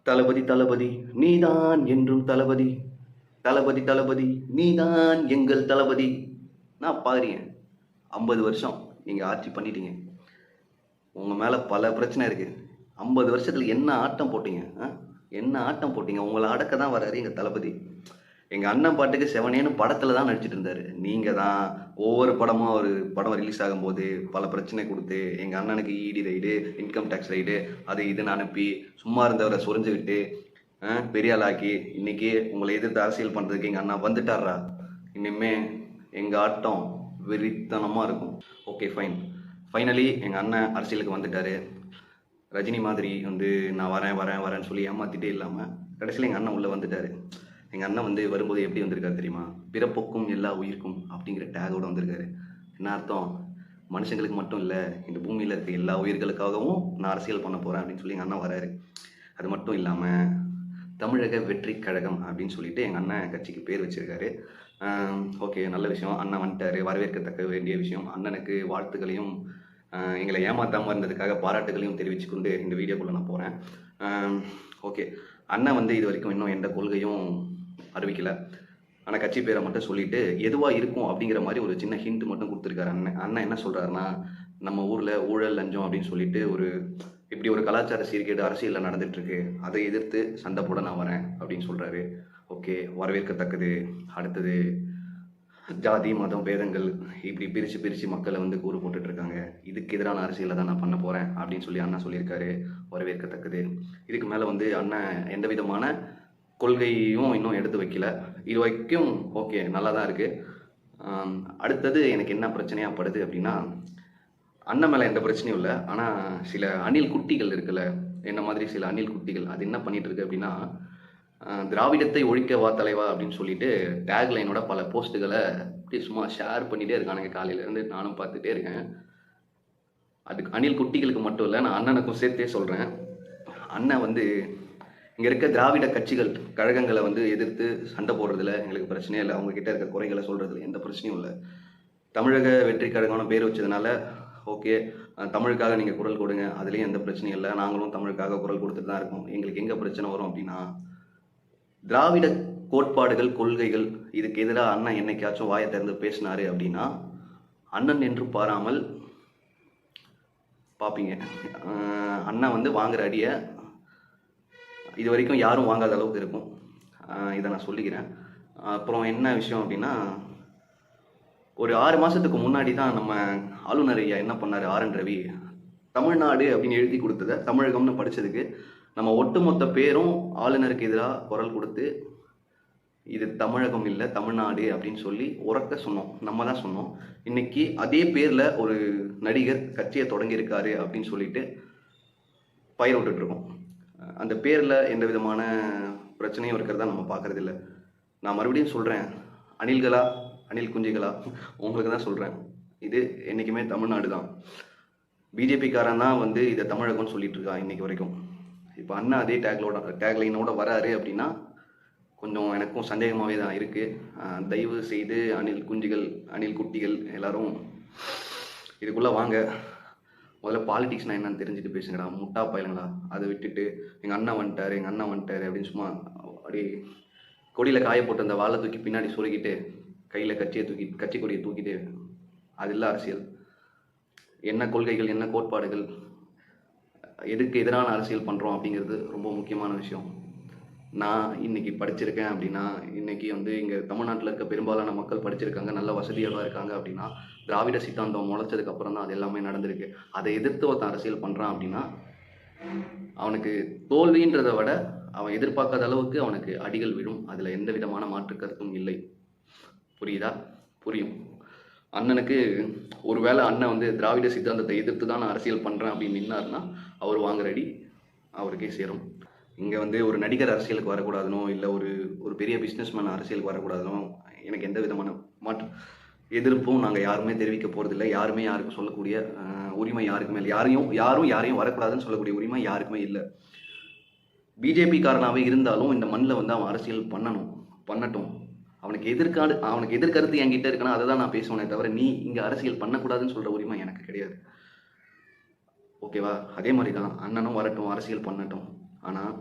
தளபதி தளபதி நீதான் என்றும் தளபதி, தளபதி தளபதி நீதான் எங்கள் தளபதி. நான் பாக்குறீங்க 50 வருஷம் நீங்க ஆட்சி பண்ணிட்டீங்க. உங்க மேல பல பிரச்சனை இருக்கு. 50 வருஷத்துல என்ன ஆட்டம் போட்டீங்க? என்ன ஆட்டம் போட்டீங்க? உங்களை அடக்க தான் வர்றாரு எங்க தளபதி. எங்க அண்ணன் பாட்டுக்கு செவனேன்னு படத்துல தான் நடிச்சிட்டு இருந்தாரு. நீங்க தான் ஒவ்வொரு படமும் ஒரு படம் ரிலீஸ் ஆகும்போது பல பிரச்சனை கொடுத்து எங்க அண்ணனுக்கு இடி ரைடு, இன்கம் டேக்ஸ் ரைடு, அது இதுன்னு அனுப்பி சும்மா இருந்தவரை சொரிஞ்சுக்கிட்டு பெரிய ஆளாக்கி இன்னைக்கு உங்களை எதிர்த்து அரசியல் பண்றதுக்கு எங்க அண்ணா வந்துட்டாரா? இனிமே எங்க ஆட்டம் வெறித்தனமா இருக்கும். Okay fine. ஃபைனலி எங்க அண்ணன் அரசியலுக்கு வந்துட்டாரு. ரஜினி மாதிரி வந்து நான் வரேன் வரேன் வரேன்னு சொல்லி ஏமாத்திட்டே இல்லாமல் கடைசியில் எங்கள் அண்ணன் உள்ளே வந்துட்டாரு. எங்கள் அண்ணன் வந்து வரும்போது எப்படி வந்திருக்காரு தெரியுமா? பிறப்புக்கும் எல்லா உயிருக்கும் அப்படிங்கிற டேகோடு வந்திருக்காரு. என்ன அர்த்தம்? மனுஷங்களுக்கு மட்டும் இல்லை, இந்த பூமியில் இருக்க எல்லா உயிர்களுக்காகவும் நான் அரசியல் பண்ண போகிறேன் அப்படின்னு சொல்லி எங்கள் அண்ணன் வராரு. அது மட்டும் இல்லாமல் தமிழக வெற்றி கழகம் அப்படின்னு சொல்லிட்டு எங்கள் அண்ணன் கட்சிக்கு பேர் வச்சிருக்காரு. ஓகே, நல்ல விஷயம். அண்ணன் வந்துட்டாரு, வரவேற்கத்தக்க வேண்டிய விஷயம். அண்ணனுக்கு வாழ்த்துக்களையும் எங்களை ஏமாத்தாமல் இருந்ததுக்காக பாராட்டுகளையும் தெரிவித்து கொண்டு இந்த வீடியோக்குள்ளே நான் போகிறேன். ஓகே, அண்ணன் வந்து இது வரைக்கும் இன்னும் எந்த கொள்கையும் அறிவிக்கலை. ஆனால் கட்சி பேரை மட்டும் சொல்லிட்டு எதுவாக இருக்கும் அப்படிங்கிற மாதிரி ஒரு சின்ன ஹிண்ட் மட்டும் கொடுத்துருக்காரு அண்ணன் என்ன சொல்கிறாருன்னா, நம்ம ஊரில் ஊழல் லஞ்சம் அப்படின்னு சொல்லிட்டு இப்படி ஒரு கலாச்சார சீர்கேடு அரசியலில் நடந்துகிட்ருக்கு, அதை எதிர்த்து சண்டை போட நான் வரேன் அப்படின்னு சொல்கிறாரு. ஓகே, வரவேற்கத்தக்கது. அடுத்தது ஜாதி மதம் பேதங்கள் இப்படி பிரித்து மக்களை வந்து கூறு போட்டுட்ருக்காங்க, இதுக்கு எதிரான அரசியலில் தான் நான் பண்ண போகிறேன் அப்படின்னு சொல்லி அண்ணன் சொல்லியிருக்காரு. வரவேற்கத்தக்கது. இதுக்கு மேலே வந்து அண்ணன் எந்த விதமான கொள்கையும் இன்னும் எடுத்து வைக்கல. இது வரைக்கும் ஓகே, நல்லா தான் இருக்குது. அடுத்தது எனக்கு என்ன பிரச்சனையாக படுது அப்படின்னா, அண்ணன் மேலே எந்த பிரச்சனையும் இல்லை. ஆனால் சில அணில் குட்டிகள் இருக்குல்ல, என்ன மாதிரி சில அணில் குட்டிகள், அது என்ன பண்ணிகிட்டு இருக்கு அப்படின்னா, திராவிடத்தை ஒழிக்க வா தலைவா அப்படின்னு சொல்லிட்டு டேக்லைனோட பல போஸ்ட்டுகளை அப்படி சும்மா ஷேர் பண்ணிகிட்டே இருக்கானுங்க. காலையிலேருந்து நானும் பார்த்துட்டே இருக்கேன். அதுக்கு அணில் குட்டிகளுக்கு மட்டும் இல்லை, நான் அண்ணனுக்கும் சேர்த்தே சொல்கிறேன். அண்ணன் வந்து இங்கே இருக்க திராவிட கட்சிகள் கழகங்களை வந்து எதிர்த்து சண்டை போடுறதுல எங்களுக்கு பிரச்சனையே இல்லை. அவங்கக்கிட்ட இருக்க குறைகளை சொல்கிறதுல எந்த பிரச்சனையும் இல்லை. தமிழக வெற்றி கழகம்னு பேர் வச்சதுனால ஓகே, தமிழுக்காக நீங்கள் குரல் கொடுங்க, அதுலேயும் எந்த பிரச்சனையும் இல்லை. நாங்களும் தமிழுக்காக குரல் கொடுத்துட்டு தான் இருக்கோம். எங்களுக்கு எங்கே பிரச்சனை வரும் அப்படின்னா, திராவிட கோட்பாடுகள் கொள்கைகள் இதுக்கு எதிராக அண்ணன் என்னைக்காச்சும் வாயை திறந்து பேசினாரு அப்படின்னா அண்ணன் என்று பாராமல் பார்ப்பீங்க. அண்ணன் வந்து வாங்குற அடியை இது வரைக்கும் யாரும் வாங்காத அளவுக்கு இருக்கும். இதை நான் சொல்லிக்கிறேன். அப்புறம் என்ன விஷயம் அப்படின்னா, ஒரு 6 மாதத்துக்கு முன்னாடி தான் நம்ம ஆளுநர் ஐயா என்ன பண்ணார், ஆர்.என். ரவி தமிழ்நாடு அப்படின்னு எழுதி கொடுத்ததை தமிழகம்னு படித்ததுக்கு நம்ம ஒட்டுமொத்த பேரும் ஆளுநருக்கு எதிராக குரல் கொடுத்து இது தமிழகம் இல்லை தமிழ்நாடு அப்படின்னு சொல்லி உறக்க சொன்னோம். நம்ம தான் சொன்னோம். இன்னைக்கு அதே பேரில் ஒரு நடிகர் கட்சியை தொடங்கியிருக்காரு அப்படின்னு சொல்லிட்டு பயிர் விட்டுட்ருக்கோம். அந்த பேரில் எந்த விதமான பிரச்சனையும் இருக்கிறதா நம்ம பார்க்கறது இல்லை. நான் மறுபடியும் சொல்கிறேன், அணில்களா அணில் குஞ்சுகளா உங்களுக்கு தான் சொல்கிறேன், இது என்றைக்குமே தமிழ்நாடு தான். பிஜேபிக்காரன் தான் வந்து இதை தமிழகம்னு சொல்லிட்டு இருக்கான் இன்னைக்கு வரைக்கும். இப்போ அண்ணா அதே டேக்லைனோட வராரு அப்படின்னா கொஞ்சம் எனக்கும் சந்தேகமாகவே தான் இருக்குது. தயவு செய்து அணில் குஞ்சுகள் அணில் குட்டிகள் எல்லாரும் இதுக்குள்ளே வாங்க. முதல்ல பாலிடிக்ஸ்னால் என்னன்னு தெரிஞ்சுட்டு பேசுங்கடா, முட்டா பயிலுங்களா. அதை விட்டுட்டு எங்கள் அண்ணன் வந்துட்டார் அப்படின்னு சும்மா அப்படி கொடியில் காய போட்டு அந்த வாழை தூக்கி பின்னாடி சொருகிட்டு கையில் கட்சி கொடியை தூக்கிட்டு அது இல்லை அரசியல். என்ன கொள்கைகள் என்ன கோட்பாடுகள் எதுக்கு எதிரான அரசியல் பண்ணுறோம் அப்படிங்கிறது ரொம்ப முக்கியமான விஷயம். நான் இன்னைக்கு படிச்சிருக்கேன் அப்படின்னா, இன்னைக்கு வந்து இங்கே தமிழ்நாட்டில் இருக்க பெரும்பாலான மக்கள் படிச்சிருக்காங்க, நல்ல வசதியாக இருக்காங்க அப்படின்னா திராவிட சித்தாந்தம் முளைச்சதுக்கு அப்புறம் தான் அது எல்லாமே நடந்திருக்கு. அதை எதிர்த்து ஒருத்தன் அரசியல் பண்ணுறான் அப்படின்னா அவனுக்கு தோல்வின்றதை விட அவன் எதிர்பார்க்காத அளவுக்கு அவனுக்கு அடிகள் விழும். அதில் எந்த விதமான மாற்று கருத்தும் இல்லை. புரியுதா? புரியும். அண்ணனுக்கு ஒருவேளை அண்ணன் வந்து திராவிட சித்தாந்தத்தை எதிர்த்து தான் நான் அரசியல் பண்ணுறேன் அப்படின்னு நின்னாருன்னா அவர் வாங்குற அடி அவருக்கே சேரும். இங்கே வந்து ஒரு நடிகர் அரசியலுக்கு வரக்கூடாதுனோ இல்லை ஒரு பெரிய பிஸ்னஸ்மேன் அரசியலுக்கு வரக்கூடாதுனோ எனக்கு எந்த விதமான எதிர்ப்பும் நாங்கள் யாருமே தெரிவிக்க போகிறதில்லை. யாருமே யாருக்கும் சொல்லக்கூடிய உரிமை யாருக்குமே இல்லை. யாரையும் வரக்கூடாதுன்னு சொல்லக்கூடிய உரிமை யாருக்குமே இல்லை. பிஜேபிக்காரனாகவே இருந்தாலும் இந்த மண்ணில் வந்து அவன் அரசியல் பண்ணட்டும். அவனுக்கு எதிர்கருத்து என்கிட்ட இருக்குன்னா அதை தான் நான் பேசுவேனே தவிர நீ இங்கே அரசியல் பண்ணக்கூடாதுன்னு சொல்கிற உரிமை எனக்கு கிடையாது. ஓகேவா? அதே மாதிரி தான் அண்ணனும் வரட்டும், அரசியல் பண்ணட்டும். ஆனால்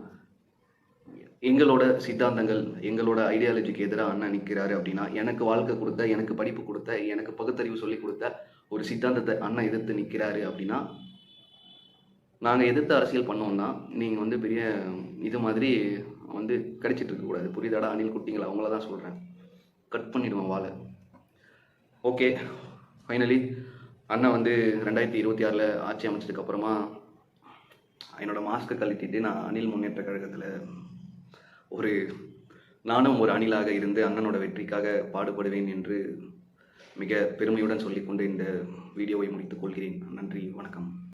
எங்களோட சித்தாந்தங்கள், எங்களோட ஐடியாலஜிக்கு எதிரா அண்ணன் நிற்கிறாரு அப்படின்னா, எனக்கு வாழ்க்கை கொடுத்த, எனக்கு படிப்பு கொடுத்த, எனக்கு பகுத்தறிவு சொல்லிக் கொடுத்த ஒரு சித்தாந்தத்தை அண்ணன் எதிர்த்து நிற்கிறாரு அப்படின்னா, நாங்க எதிர்த்து அரசியல் பண்ணோம்னா, நீங்க வந்து பெரிய இது மாதிரி வந்து கடிச்சிட்டு இருக்கக்கூடாது. புரியுதாடா அணில் குட்டிங்களா? அவங்கள தான் சொல்றேன். கட் பண்ணிடுவேன் வால. ஓகே. ஃபைனலி அண்ணன் வந்து 2026ல ஆட்சி அமைச்சதுக்கு அப்புறமா என்னோட மாஸ்க்கை கழட்டிட்டு நான் அணில் முன்னேற்ற கழகத்தில் நானும் ஒரு அணிலாக இருந்து அண்ணனோட வெற்றிக்காக பாடுபடுவேன் என்று மிக பெருமையுடன் சொல்லிக்கொண்டு இந்த வீடியோவை முடித்துக் கொள்கிறேன். நன்றி, வணக்கம்.